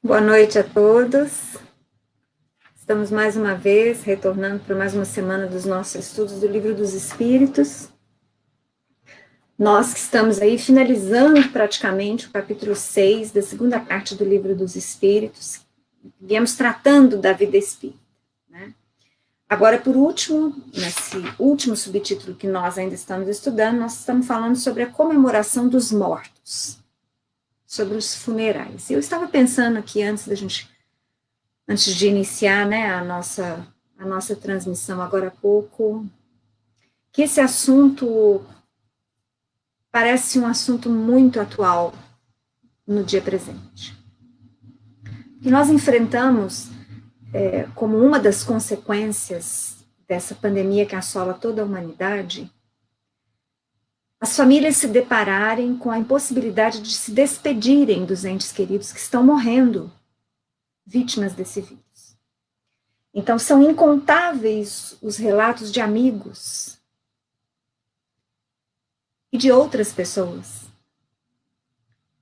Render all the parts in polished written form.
Boa noite a todos. Estamos mais uma vez retornando para mais uma semana dos nossos estudos do Livro dos Espíritos. Nós que estamos aí finalizando praticamente o capítulo 6 da segunda parte do Livro dos Espíritos, viemos tratando da vida espírita, né? Agora, por último, nesse último subtítulo que nós ainda estamos estudando, nós estamos falando sobre a comemoração dos mortos, sobre os funerais. Eu estava pensando aqui antes de iniciar, né, a nossa transmissão agora há pouco, que esse assunto parece um assunto muito atual no dia presente. E nós enfrentamos, como uma das consequências dessa pandemia que assola toda a humanidade, as famílias se depararem com a impossibilidade de se despedirem dos entes queridos que estão morrendo, vítimas desse vírus. Então, são incontáveis os relatos de amigos e de outras pessoas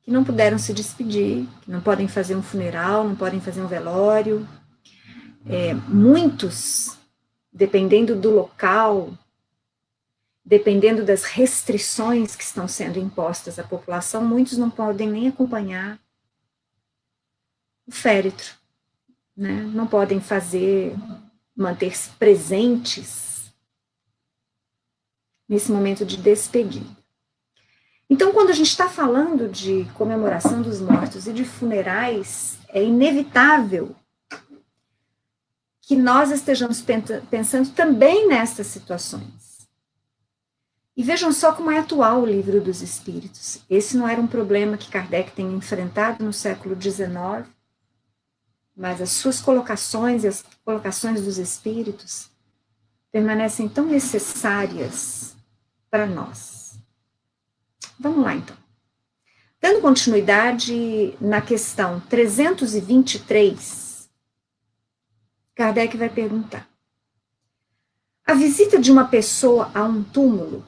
que não puderam se despedir, que não podem fazer um funeral, não podem fazer um velório. Muitos, dependendo do local, dependendo das restrições que estão sendo impostas à população, muitos não podem nem acompanhar o féretro, né? Não podem manter-se presentes nesse momento de despedida. Então, quando a gente está falando de comemoração dos mortos e de funerais, é inevitável que nós estejamos pensando também nestas situações. E vejam só como é atual o Livro dos Espíritos. Esse não era um problema que Kardec tenha enfrentado no século XIX, mas as suas colocações e as colocações dos Espíritos permanecem tão necessárias para nós. Vamos lá, então. Dando continuidade na questão 323, Kardec vai perguntar: a visita de uma pessoa a um túmulo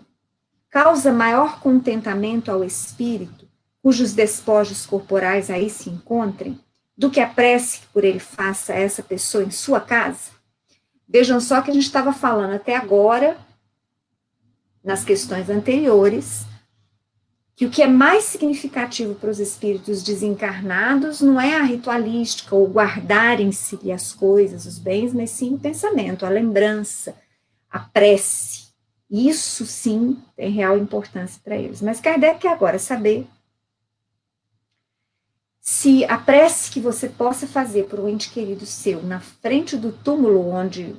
causa maior contentamento ao espírito, cujos despojos corporais aí se encontrem, do que a prece que por ele faça a essa pessoa em sua casa? Vejam só que a gente estava falando até agora, nas questões anteriores, que o que é mais significativo para os espíritos desencarnados não é a ritualística, ou guardarem-se as coisas, os bens, mas sim o pensamento, a lembrança, a prece. Isso sim tem real importância para eles. Mas Kardec quer agora saber se a prece que você possa fazer por um ente querido seu na frente do túmulo onde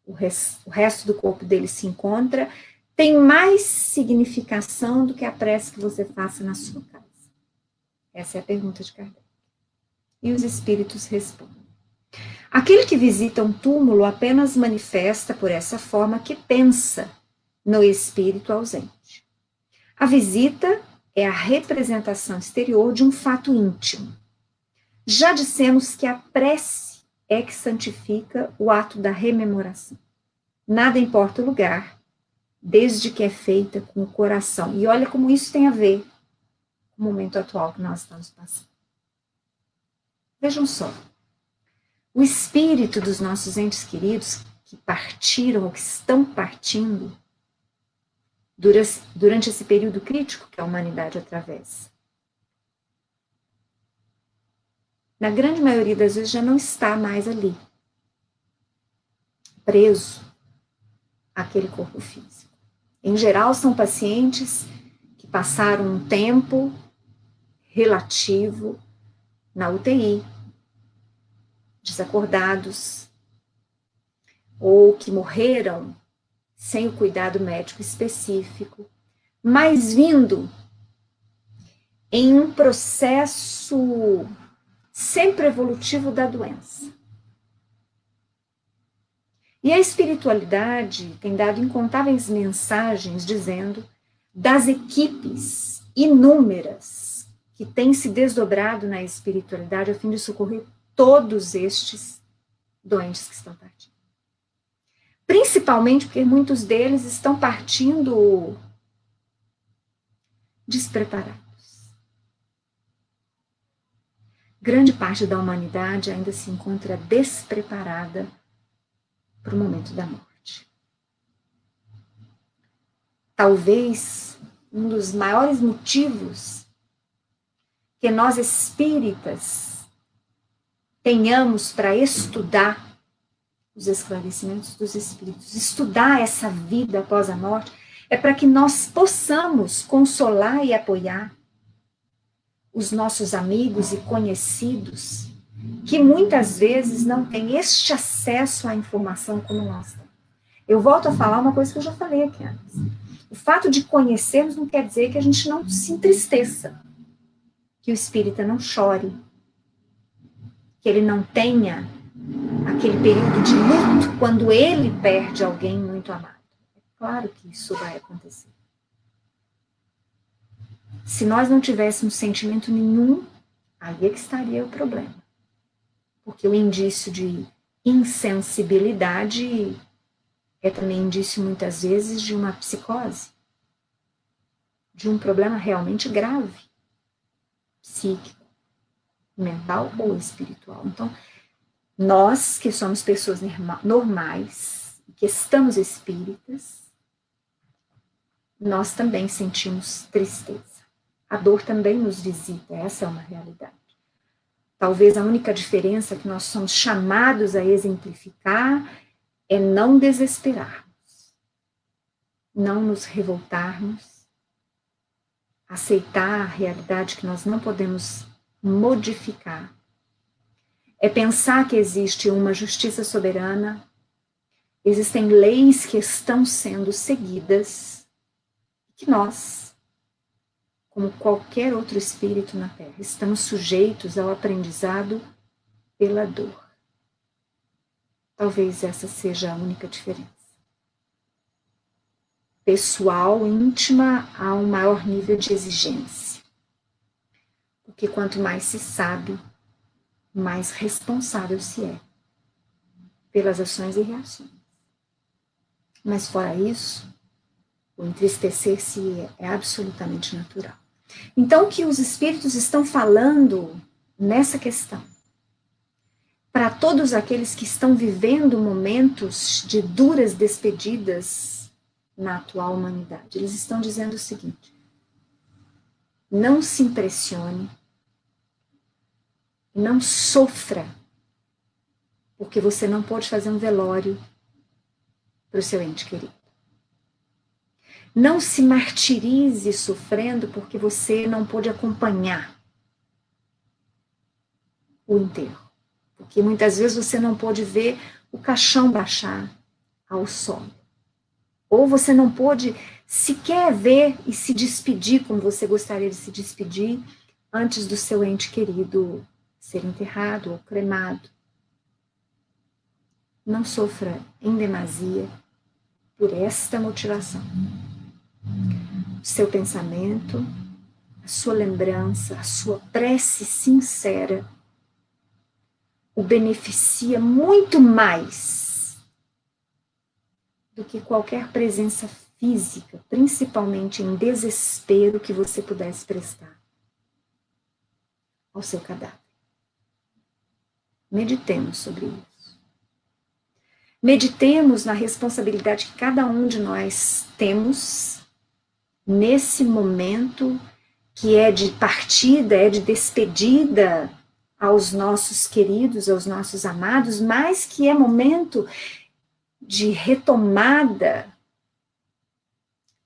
o resto do corpo dele se encontra tem mais significação do que a prece que você faça na sua casa. Essa é a pergunta de Kardec. E os espíritos respondem: aquele que visita um túmulo apenas manifesta por essa forma que pensa no espírito ausente. A visita é a representação exterior de um fato íntimo. Já dissemos que a prece é que santifica o ato da rememoração. Nada importa o lugar, desde que é feita com o coração. E olha como isso tem a ver com o momento atual que nós estamos passando. Vejam só, o espírito dos nossos entes queridos que partiram ou que estão partindo durante esse período crítico que a humanidade atravessa, na grande maioria das vezes já não está mais ali, preso àquele corpo físico. Em geral, são pacientes que passaram um tempo relativo na UTI, desacordados, ou que morreram sem o cuidado médico específico, mas vindo em um processo sempre evolutivo da doença. E a espiritualidade tem dado incontáveis mensagens dizendo das equipes inúmeras que têm se desdobrado na espiritualidade a fim de socorrer todos estes doentes que estão partindo. Principalmente porque muitos deles estão partindo despreparados. grande parte da humanidade ainda se encontra despreparada para o momento da morte. Talvez um dos maiores motivos que nós espíritas tenhamos para estudar os esclarecimentos dos espíritos, estudar essa vida após a morte, é para que nós possamos consolar e apoiar os nossos amigos e conhecidos que muitas vezes não têm este acesso à informação como nós temos. Eu volto a falar uma coisa que eu já falei aqui antes. O fato de conhecermos não quer dizer que a gente não se entristeça, que o espírita não chore, que ele não tenha aquele período de luto quando ele perde alguém muito amado. É claro que isso vai acontecer. Se nós não tivéssemos sentimento nenhum, aí é que estaria o problema. Porque o indício de insensibilidade é também indício, muitas vezes, de uma psicose, de um problema realmente grave, psíquico, mental ou espiritual. Então, nós que somos pessoas normais, que estamos espíritas, nós também sentimos tristeza. A dor também nos visita, essa é uma realidade. Talvez a única diferença que nós somos chamados a exemplificar é não desesperarmos, não nos revoltarmos, aceitar a realidade que nós não podemos modificar. É pensar que existe uma justiça soberana, existem leis que estão sendo seguidas, que nós, como qualquer outro espírito na Terra, estamos sujeitos ao aprendizado pela dor. Talvez essa seja a única diferença. Pessoal, íntima, há um maior nível de exigência. Porque quanto mais se sabe, mais responsável se é pelas ações e reações. Mas fora isso, o entristecer-se é absolutamente natural. Então, o que os espíritos estão falando nessa questão? Para todos aqueles que estão vivendo momentos de duras despedidas na atual humanidade, eles estão dizendo o seguinte: não se impressione, não sofra, porque você não pode fazer um velório para o seu ente querido. Não se martirize sofrendo porque você não pôde acompanhar o enterro. Porque muitas vezes você não pôde ver o caixão baixar ao solo. Ou você não pôde sequer ver e se despedir como você gostaria de se despedir antes do seu ente querido ser enterrado ou cremado. Não sofra em demasia por esta motivação. O seu pensamento, a sua lembrança, a sua prece sincera o beneficia muito mais do que qualquer presença física, principalmente em desespero, que você pudesse prestar ao seu cadáver. Meditemos sobre isso. Meditemos na responsabilidade que cada um de nós temos nesse momento que é de partida, é de despedida aos nossos queridos, aos nossos amados, mas que é momento de retomada,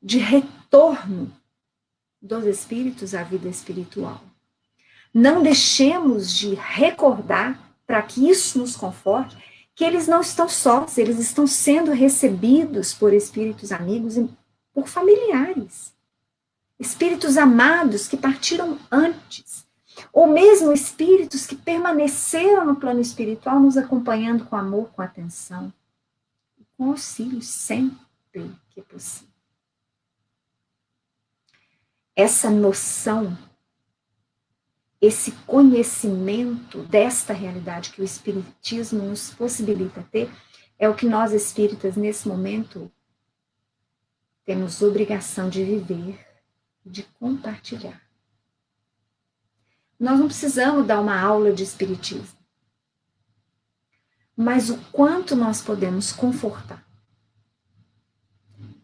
de retorno dos espíritos à vida espiritual. Não deixemos de recordar, para que isso nos conforte, que eles não estão sós, eles estão sendo recebidos por espíritos amigos e por familiares. Espíritos amados que partiram antes, ou mesmo espíritos que permaneceram no plano espiritual, nos acompanhando com amor, com atenção, com auxílio sempre que é possível. Essa noção, esse conhecimento desta realidade que o Espiritismo nos possibilita ter, é o que nós espíritas, nesse momento, temos obrigação de viver e de compartilhar. Nós não precisamos dar uma aula de espiritismo. Mas o quanto nós podemos confortar,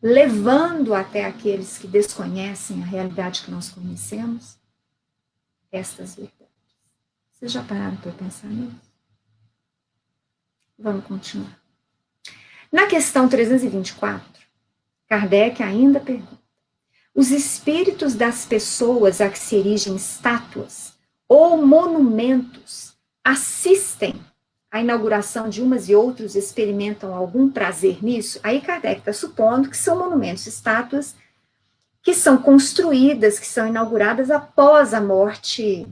levando até aqueles que desconhecem a realidade que nós conhecemos, estas verdades. Vocês já pararam para pensar nisso? Vamos continuar. Na questão 324, Kardec ainda pergunta: os espíritos das pessoas a que se erigem estátuas ou monumentos assistem à inauguração de umas e outros, experimentam algum prazer nisso? Aí Kardec está supondo que são monumentos, estátuas que são construídas, que são inauguradas após a morte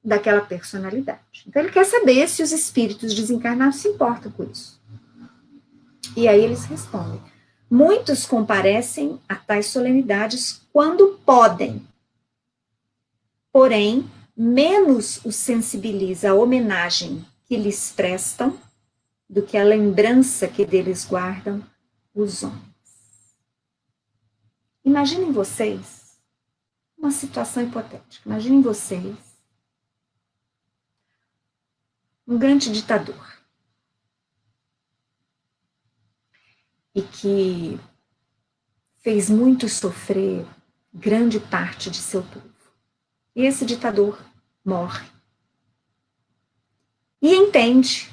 daquela personalidade. Então ele quer saber se os espíritos desencarnados se importam com isso. E aí eles respondem: muitos comparecem a tais solenidades quando podem, porém, menos os sensibiliza a homenagem que lhes prestam do que a lembrança que deles guardam os homens. Imaginem vocês uma situação hipotética. Imaginem vocês um grande ditador e que fez muito sofrer grande parte de seu povo. E esse ditador morre. E entende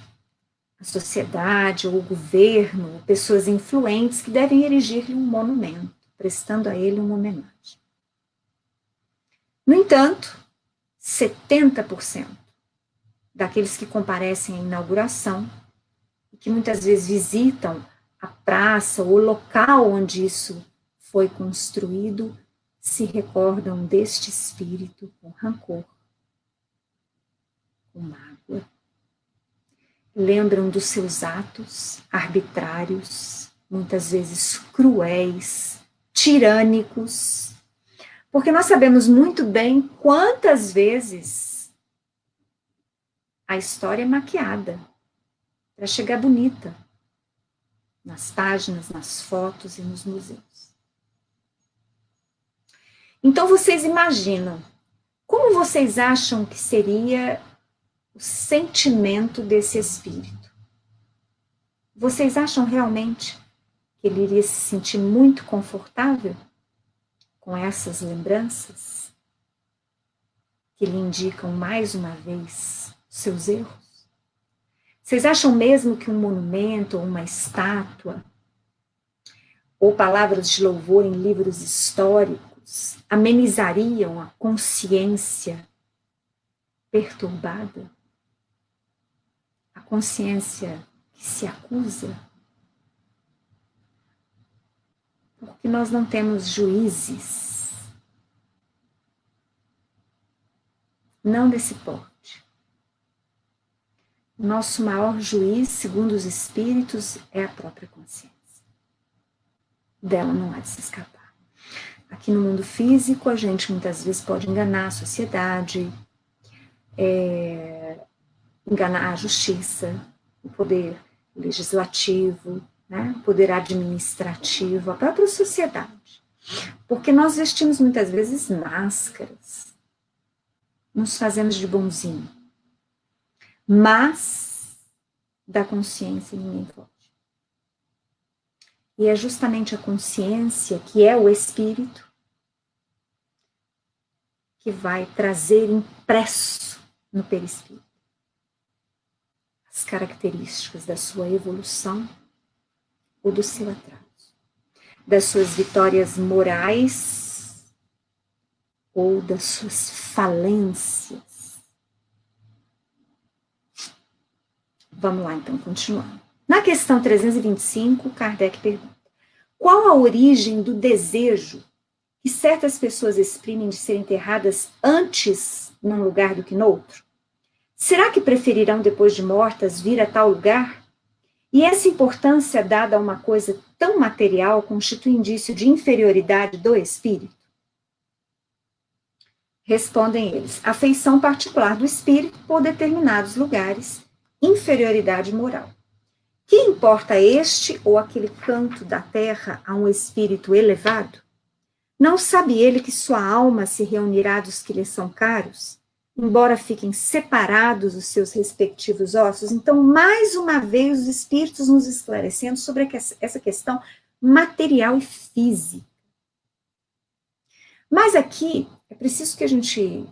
a sociedade, ou o governo, pessoas influentes que devem erigir-lhe um monumento, prestando a ele uma homenagem. No entanto, 70% daqueles que comparecem à inauguração, e que muitas vezes visitam a praça ou o local onde isso foi construído, se recordam deste espírito com rancor, com mágoa, lembram dos seus atos arbitrários, muitas vezes cruéis, tirânicos, porque nós sabemos muito bem quantas vezes a história é maquiada para chegar bonita nas páginas, nas fotos e nos museus. Então vocês imaginam, como vocês acham que seria o sentimento desse espírito? Vocês acham realmente que ele iria se sentir muito confortável com essas lembranças que lhe indicam mais uma vez seus erros? Vocês acham mesmo que um monumento ou uma estátua ou palavras de louvor em livros históricos amenizariam a consciência perturbada? A consciência que se acusa? Porque nós não temos juízes, não desse porte. Nosso maior juiz, segundo os espíritos, é a própria consciência. Dela não há de se escapar. Aqui no mundo físico, a gente muitas vezes pode enganar a sociedade, enganar a justiça, o poder legislativo, né, o poder administrativo, a própria sociedade. Porque nós vestimos muitas vezes máscaras, nos fazemos de bonzinho. Mas da consciência ninguém foge. E é justamente a consciência, que é o espírito, que vai trazer impresso no perispírito as características da sua evolução ou do seu atraso, das suas vitórias morais ou das suas falências. Vamos lá, então, continuando. Na questão 325, Kardec pergunta: qual a origem do desejo que certas pessoas exprimem de ser enterradas antes num lugar do que no outro? Será que preferirão, depois de mortas, vir a tal lugar? E essa importância dada a uma coisa tão material constitui indício de inferioridade do espírito? Respondem eles: afeição particular do espírito por determinados lugares, inferioridade moral. Que importa este ou aquele canto da terra a um espírito elevado? Não sabe ele que sua alma se reunirá dos que lhe são caros, embora fiquem separados os seus respectivos ossos. Então, mais uma vez, os espíritos nos esclarecendo sobre essa questão material e física. Mas aqui, é preciso que a gente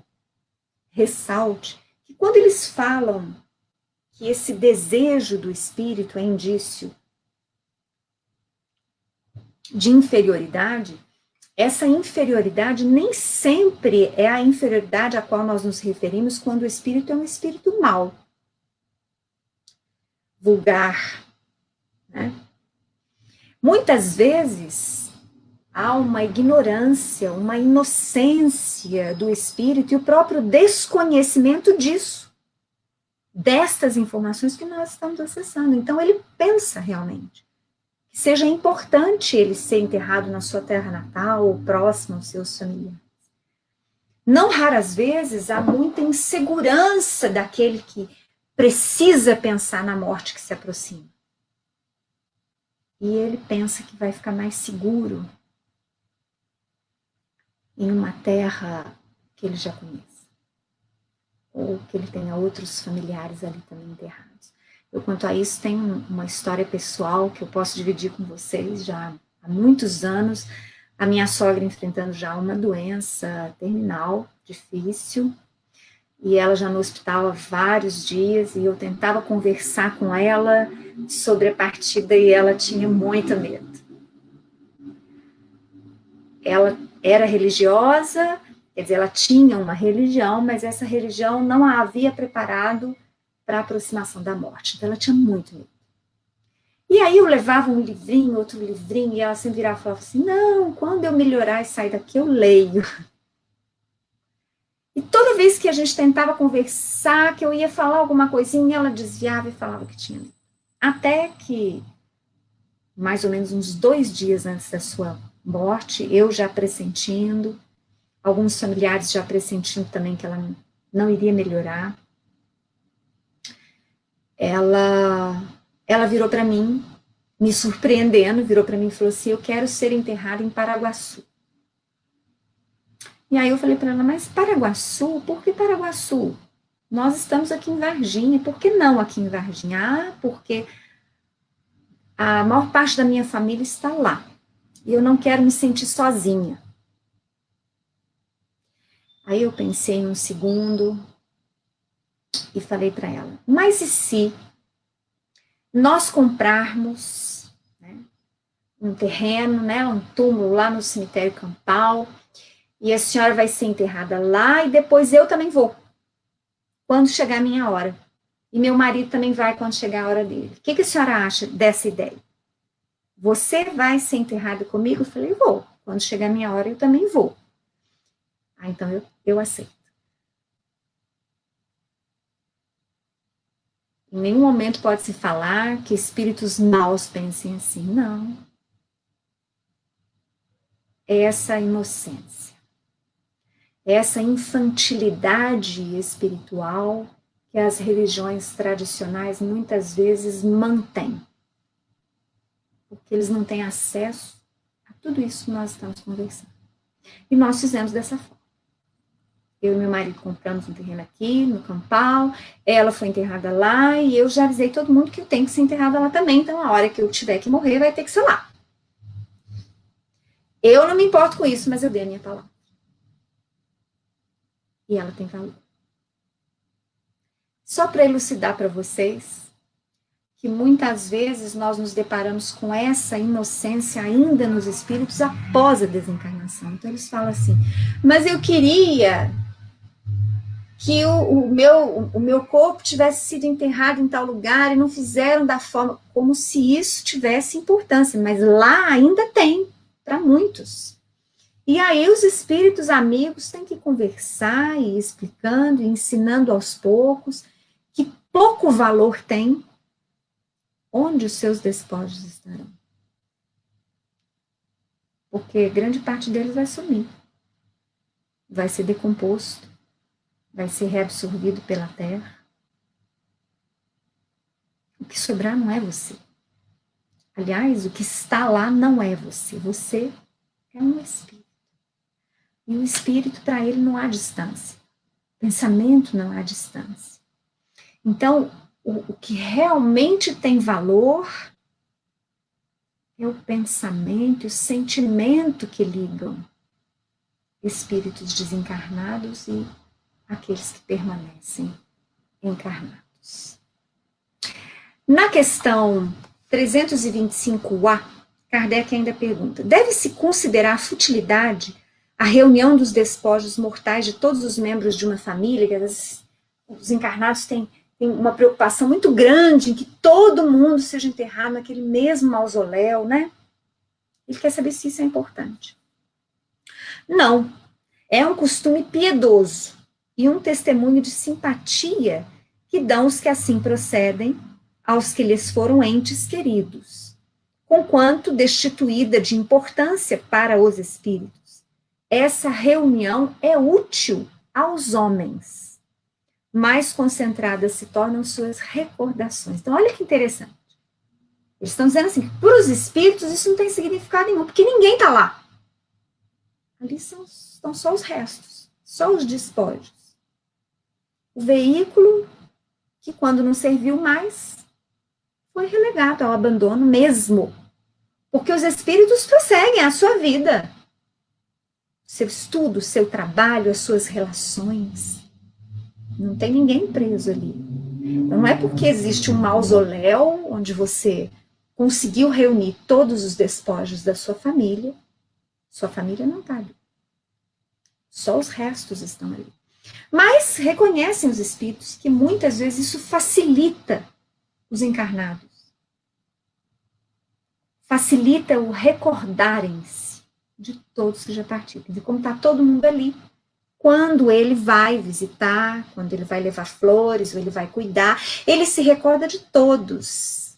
ressalte que quando eles falam que esse desejo do espírito é indício de inferioridade, essa inferioridade nem sempre é a inferioridade a qual nós nos referimos quando o espírito é um espírito mau, vulgar, né? Muitas vezes há uma ignorância, uma inocência do espírito e o próprio desconhecimento disso, destas informações que nós estamos acessando. Então ele pensa realmente que seja importante ele ser enterrado na sua terra natal ou próximo aos seus familiares. Não raras vezes há muita insegurança daquele que precisa pensar na morte que se aproxima. E ele pensa que vai ficar mais seguro em uma terra que ele já conhece, ou que ele tenha outros familiares ali também enterrados. Eu, quanto a isso, tenho uma história pessoal que eu posso dividir com vocês já há muitos anos. A minha sogra enfrentando já uma doença terminal, difícil, e ela já no hospital há vários dias, e eu tentava conversar com ela sobre a partida, e ela tinha muito medo. Ela era religiosa, quer dizer, ela tinha uma religião, mas essa religião não a havia preparado para a aproximação da morte. Então, ela tinha muito medo. E aí eu levava um livrinho, outro livrinho, e ela sempre virava e falava assim, não, quando eu melhorar e sair daqui, eu leio. E toda vez que a gente tentava conversar, que eu ia falar alguma coisinha, ela desviava e falava que tinha medo. Até que, mais ou menos uns 2 dias antes da sua morte, eu já pressentindo, alguns familiares já pressentindo também que ela não iria melhorar, ela virou para mim, me surpreendendo, virou para mim e falou assim, eu quero ser enterrada em Paraguaçu. E aí eu falei para ela, mas Paraguaçu? Por que Paraguaçu? Nós estamos aqui em Varginha, por que não aqui em Varginha? Ah, porque a maior parte da minha família está lá, e eu não quero me sentir sozinha. Aí eu pensei um segundo e falei para ela, mas e se nós comprarmos, né, um terreno, né, um túmulo lá no cemitério campal, e a senhora vai ser enterrada lá, e depois eu também vou, quando chegar a minha hora. E meu marido também vai quando chegar a hora dele. O que a senhora acha dessa ideia? Você vai ser enterrada comigo? Eu falei, vou. Quando chegar a minha hora, eu também vou. Ah, então eu aceito. Em nenhum momento pode-se falar que espíritos maus pensem assim. Não. Essa inocência, essa infantilidade espiritual que as religiões tradicionais muitas vezes mantêm, porque eles não têm acesso a tudo isso que nós estamos conversando. E nós fizemos dessa forma. Eu e meu marido compramos um terreno aqui, no Campal, ela foi enterrada lá, e eu já avisei todo mundo que eu tenho que ser enterrada lá também, então a hora que eu tiver que morrer vai ter que ser lá. Eu não me importo com isso, mas eu dei a minha palavra. E ela tem valor. Só para elucidar para vocês que muitas vezes nós nos deparamos com essa inocência ainda nos espíritos após a desencarnação. Então eles falam assim, mas eu queria que o meu corpo tivesse sido enterrado em tal lugar e não fizeram da forma, como se isso tivesse importância, mas lá ainda tem, para muitos. E aí os espíritos amigos têm que conversar e ir explicando, e ensinando aos poucos, que pouco valor tem onde os seus despojos estarão. Porque grande parte deles vai sumir, vai ser decomposto, vai ser reabsorvido pela terra. O que sobrar não é você. Aliás, o que está lá não é você. Você é um espírito. E o espírito, para ele, não há distância. pensamento não há distância. Então, o que realmente tem valor é o pensamento e o sentimento que ligam espíritos desencarnados e aqueles que permanecem encarnados. Na questão 325A, Kardec ainda pergunta: deve-se considerar futilidade a reunião dos despojos mortais de todos os membros de uma família, que às vezes os encarnados têm uma preocupação muito grande em que todo mundo seja enterrado naquele mesmo mausoléu, né? Ele quer saber se isso é importante. Não. É um costume piedoso e um testemunho de simpatia que dão os que assim procedem aos que lhes foram entes queridos, conquanto destituída de importância para os espíritos. Essa reunião é útil aos homens. Mais concentradas se tornam suas recordações. Então, olha que interessante. Eles estão dizendo assim, para os espíritos isso não tem significado nenhum, porque ninguém está lá. Ali estão só os restos, só os despojos. O veículo, que quando não serviu mais, foi relegado ao abandono mesmo. Porque os espíritos prosseguem a sua vida. Seu estudo, seu trabalho, as suas relações. Não tem ninguém preso ali. Então, não é porque existe um mausoléu onde você conseguiu reunir todos os despojos da sua família não está ali. Só os restos estão ali. Mas reconhecem os espíritos que muitas vezes isso facilita os encarnados. Facilita o recordarem-se de todos que já partiram. E como está todo mundo ali, quando ele vai visitar, quando ele vai levar flores, ou ele vai cuidar, ele se recorda de todos.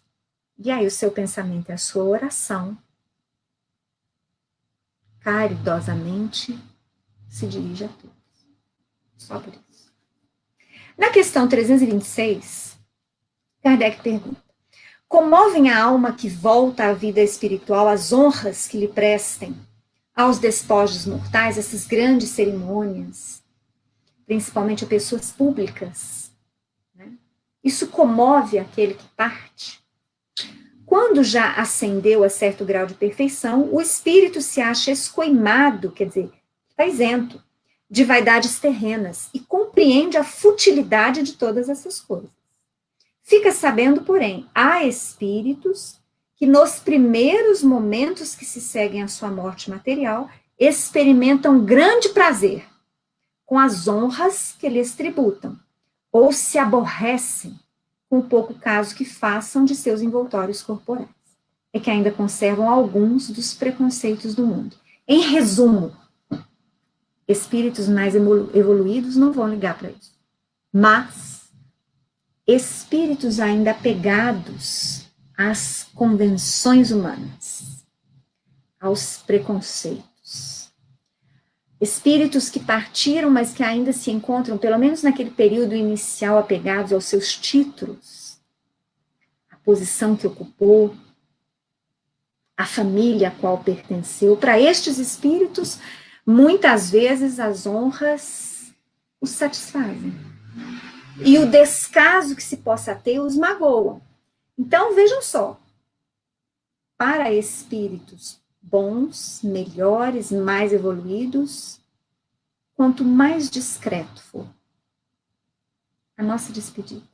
E aí o seu pensamento e a sua oração, caridosamente, se dirige a todos. Só por isso. Na questão 326, Kardec pergunta: comovem a alma que volta à vida espiritual as honras que lhe prestem aos despojos mortais, essas grandes cerimônias, principalmente a pessoas públicas, né? Isso comove aquele que parte. Quando já ascendeu a certo grau de perfeição, o espírito se acha escoimado, quer dizer, está isento de vaidades terrenas e compreende a futilidade de todas essas coisas. Fica sabendo, porém, há espíritos que nos primeiros momentos que se seguem à sua morte material, experimentam grande prazer com as honras que lhes tributam, ou se aborrecem com o pouco caso que façam de seus envoltórios corporais, e que ainda conservam alguns dos preconceitos do mundo. Em resumo, espíritos mais evoluídos não vão ligar para isso, mas espíritos ainda apegados às convenções humanas, aos preconceitos. Espíritos que partiram, mas que ainda se encontram, pelo menos naquele período inicial, apegados aos seus títulos, a posição que ocupou, a família a qual pertenceu. Para estes espíritos, muitas vezes as honras os satisfazem. E o descaso que se possa ter os magoam. Então, vejam só, para espíritos bons, melhores, mais evoluídos, quanto mais discreto for a nossa despedida,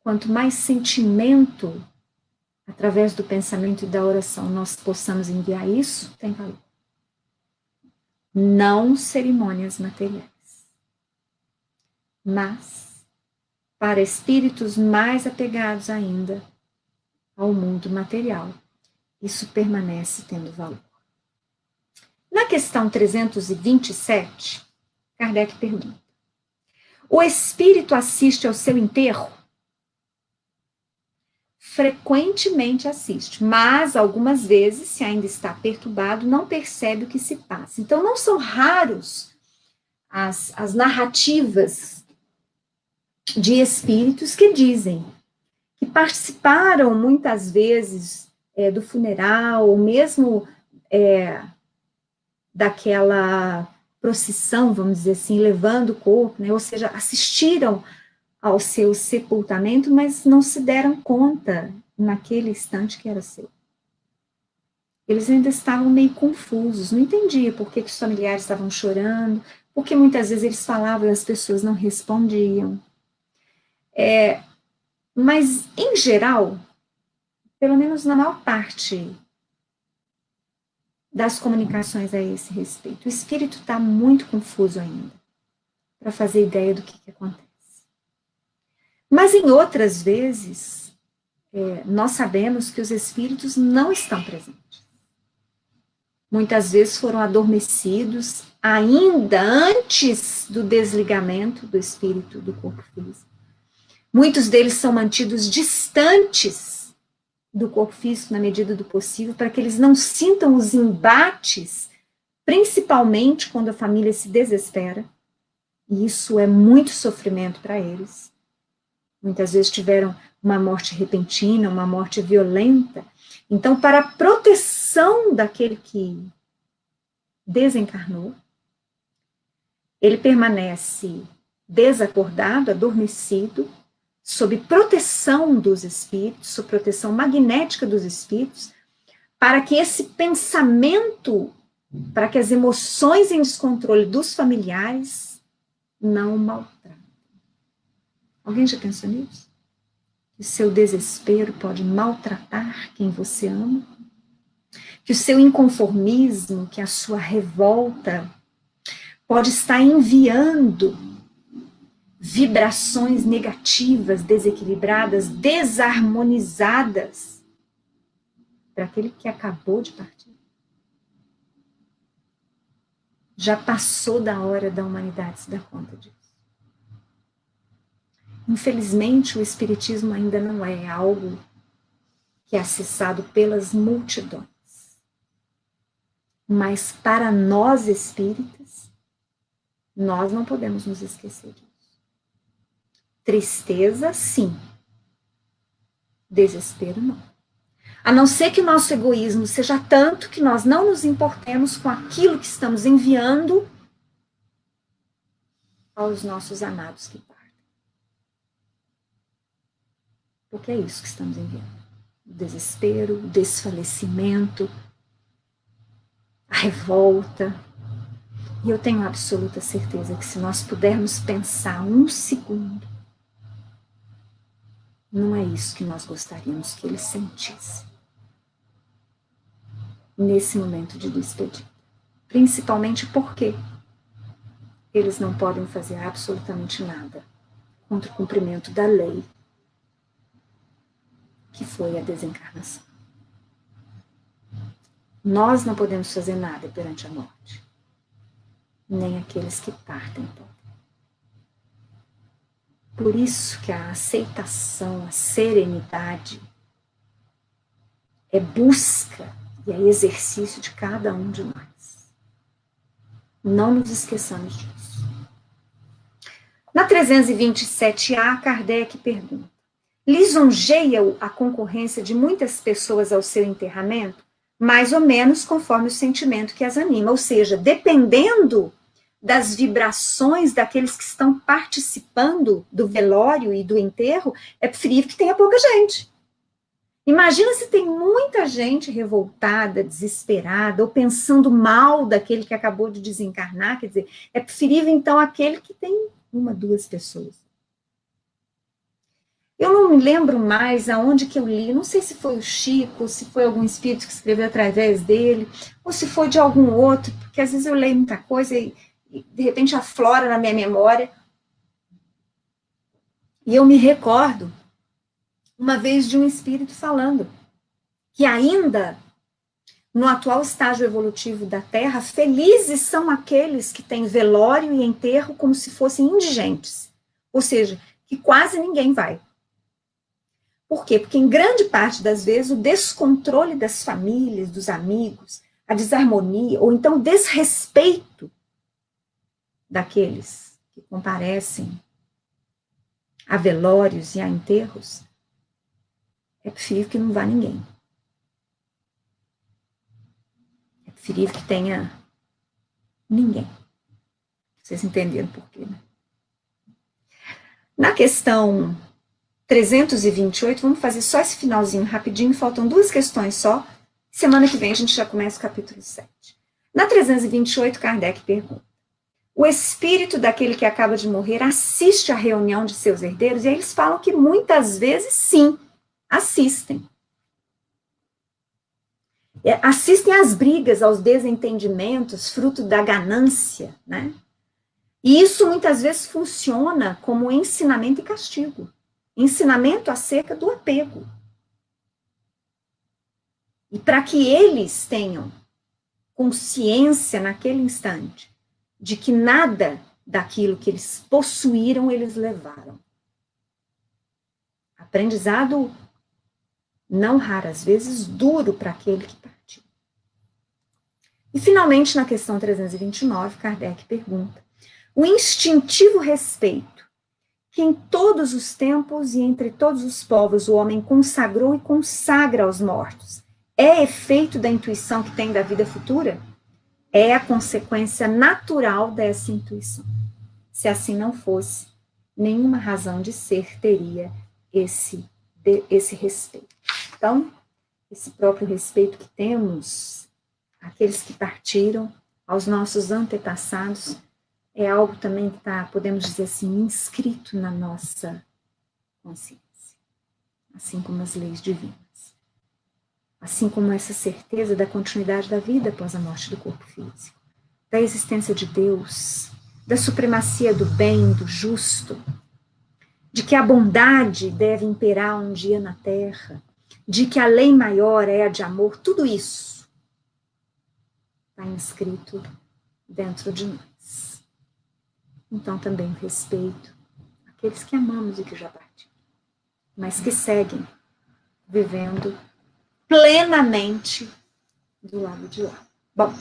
quanto mais sentimento, através do pensamento e da oração, nós possamos enviar isso, tem valor. Não cerimônias materiais, mas para espíritos mais apegados ainda ao mundo material, isso permanece tendo valor. Na questão 327, Kardec pergunta: o espírito assiste ao seu enterro? Frequentemente assiste, mas algumas vezes, se ainda está perturbado, não percebe o que se passa. Então, não são raros as narrativas de espíritos que dizem que participaram muitas vezes do funeral, ou mesmo daquela procissão, vamos dizer assim, levando o corpo, né? Ou seja, assistiram ao seu sepultamento, mas não se deram conta naquele instante que era seu. Eles ainda estavam meio confusos, não entendiam por que os familiares estavam chorando, porque muitas vezes eles falavam e as pessoas não respondiam. Mas, em geral, pelo menos na maior parte das comunicações a esse respeito, o espírito está muito confuso ainda, para fazer ideia do que acontece. Mas, em outras vezes, nós sabemos que os espíritos não estão presentes. Muitas vezes foram adormecidos ainda antes do desligamento do espírito do corpo físico. Muitos deles são mantidos distantes do corpo físico na medida do possível, para que eles não sintam os embates, principalmente quando a família se desespera. E isso é muito sofrimento para eles. Muitas vezes tiveram uma morte repentina, uma morte violenta. Então, para a proteção daquele que desencarnou, ele permanece desacordado, adormecido, sob proteção dos espíritos, sob proteção magnética dos espíritos, para que esse pensamento, para que as emoções em descontrole dos familiares não o maltratem. Alguém já pensou nisso? Que o seu desespero pode maltratar quem você ama? Que o seu inconformismo, que a sua revolta pode estar enviando vibrações negativas, desequilibradas, desarmonizadas para aquele que acabou de partir? Já passou da hora da humanidade se dar conta disso. Infelizmente, o espiritismo ainda não é algo que é acessado pelas multidões. Mas para nós espíritas, nós não podemos nos esquecer disso. Tristeza, sim. Desespero, não. A não ser que o nosso egoísmo seja tanto que nós não nos importemos com aquilo que estamos enviando aos nossos amados que partem. Porque é isso que estamos enviando. O desespero, o desfalecimento, a revolta. E eu tenho absoluta certeza que se nós pudermos pensar um segundo, não é isso que nós gostaríamos que eles sentissem nesse momento de despedida. Principalmente porque eles não podem fazer absolutamente nada contra o cumprimento da lei, que foi a desencarnação. Nós não podemos fazer nada perante a morte, nem aqueles que partem podem. Por isso que a aceitação, a serenidade é busca e é exercício de cada um de nós. Não nos esqueçamos disso. Na 327A, Kardec pergunta: lisonjeia a concorrência de muitas pessoas ao seu enterramento? Mais ou menos conforme o sentimento que as anima, ou seja, dependendo das vibrações daqueles que estão participando do velório e do enterro, é preferível que tenha pouca gente. Imagina se tem muita gente revoltada, desesperada, ou pensando mal daquele que acabou de desencarnar, quer dizer, é preferível então aquele que tem uma, duas pessoas. Eu não me lembro mais aonde que eu li, não sei se foi o Chico, se foi algum espírito que escreveu através dele, ou se foi de algum outro, porque às vezes eu leio muita coisa e de repente aflora na minha memória. E eu me recordo, uma vez, de um espírito falando que ainda no atual estágio evolutivo da Terra, felizes são aqueles que têm velório e enterro como se fossem indigentes. Ou seja, que quase ninguém vai. Por quê? Porque em grande parte das vezes o descontrole das famílias, dos amigos, a desarmonia, ou então o desrespeito daqueles que comparecem a velórios e a enterros, é preferível que não vá ninguém. É preferível que tenha ninguém. Vocês entenderam por quê, né? Na questão 328, vamos fazer só esse finalzinho rapidinho, faltam 2 questões só. Semana que vem a gente já começa o capítulo 7. Na 328, Kardec pergunta: o espírito daquele que acaba de morrer assiste à reunião de seus herdeiros? E aí eles falam que muitas vezes sim, assistem. Assistem às brigas, aos desentendimentos, fruto da ganância, né? E isso muitas vezes funciona como ensinamento e castigo. Ensinamento acerca do apego. E para que eles tenham consciência naquele instante de que nada daquilo que eles possuíram, eles levaram. Aprendizado, não raras vezes, duro para aquele que partiu. E, finalmente, na questão 329, Kardec pergunta: o instintivo respeito que em todos os tempos e entre todos os povos o homem consagrou e consagra aos mortos é efeito da intuição que tem da vida futura? É a consequência natural dessa intuição. Se assim não fosse, nenhuma razão de ser teria esse respeito. Então, esse próprio respeito que temos àqueles que partiram, aos nossos antepassados, é algo também que está, podemos dizer assim, inscrito na nossa consciência, assim como as leis divinas. Assim como essa certeza da continuidade da vida após a morte do corpo físico, da existência de Deus, da supremacia do bem, do justo, de que a bondade deve imperar um dia na Terra, de que a lei maior é a de amor, tudo isso está inscrito dentro de nós. Então também o respeito àqueles que amamos e que já partiram, mas que seguem vivendo plenamente do lado de lá. Bom,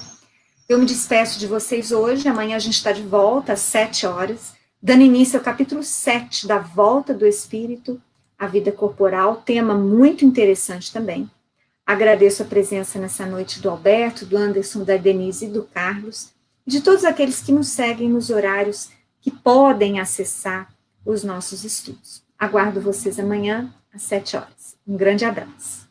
eu me despeço de vocês hoje, amanhã a gente está de volta às 7 horas, dando início ao capítulo 7 da volta do espírito à vida corporal, tema muito interessante também. Agradeço a presença nessa noite do Alberto, do Anderson, da Denise e do Carlos, e de todos aqueles que nos seguem nos horários que podem acessar os nossos estudos. Aguardo vocês amanhã às 7 horas. Um grande abraço.